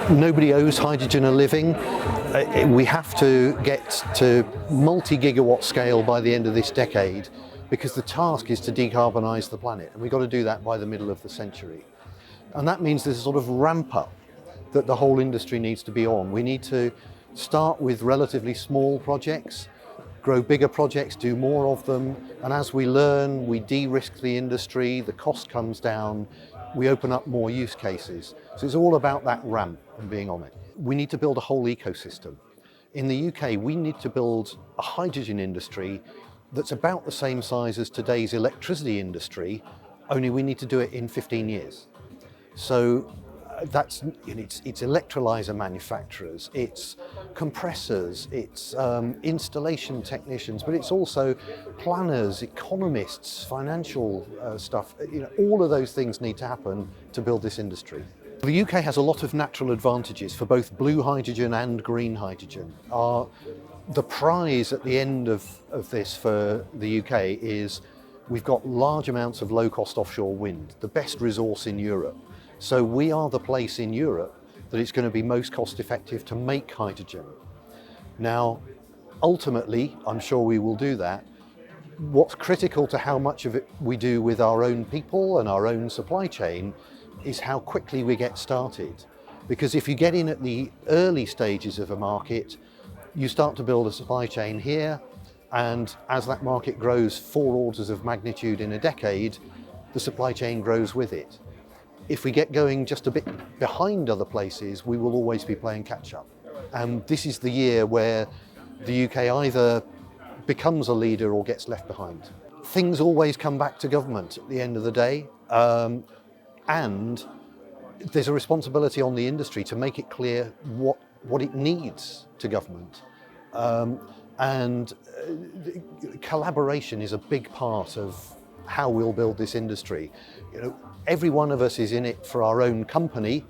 Nobody owes hydrogen a living. We have to get to multi-gigawatt scale by the end of this decade because the task is to decarbonise the planet, and we've got to do that by the middle of the century. And that means there's a sort of ramp up that the whole industry needs to be on. We need to start with relatively small projects, grow bigger projects, do more of them, and as we learn, we de-risk the industry, the cost comes down, we open up more use cases. So it's all about that ramp and being on it. We need to build a whole ecosystem. In the UK, we need to build a hydrogen industry that's about the same size as today's electricity industry, only we need to do it in 15 years. So it's electrolyzer manufacturers, it's compressors, it's installation technicians, but it's also planners, economists, financial stuff. All of those things need to happen to build this industry. The UK has a lot of natural advantages for both blue hydrogen and green hydrogen. The prize at the end of this for the UK is we've got large amounts of low-cost offshore wind, the best resource in Europe. So we are the place in Europe that it's going to be most cost-effective to make hydrogen. Now, ultimately, I'm sure we will do that. What's critical to how much of it we do with our own people and our own supply chain is how quickly we get started. Because if you get in at the early stages of a market, you start to build a supply chain here, and as that market grows 4 orders of magnitude in a decade, the supply chain grows with it. If we get going just a bit behind other places, we will always be playing catch up. And this is the year where the UK either becomes a leader or gets left behind. Things always come back to government at the end of the day. And there's a responsibility on the industry to make it clear what it needs to government. Collaboration is a big part of how we'll build this industry. Every one of us is in it for our own company,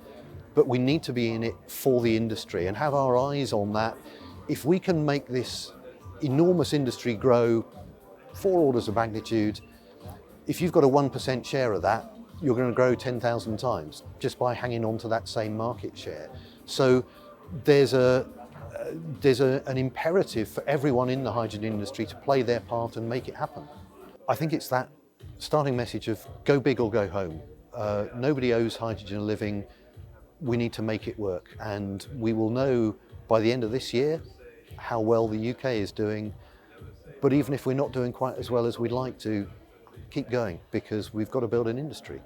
but we need to be in it for the industry and have our eyes on that. If we can make this enormous industry grow 4 orders of magnitude, if you've got a 1% share of that, you're going to grow 10,000 times just by hanging on to that same market share. So there's an imperative for everyone in the hydrogen industry to play their part and make it happen. I think it's that starting message of go big or go home. Nobody owes hydrogen a living. We need to make it work, and we will know by the end of this year how well the UK is doing. But even if we're not doing quite as well as we'd like to, keep going, because we've got to build an industry.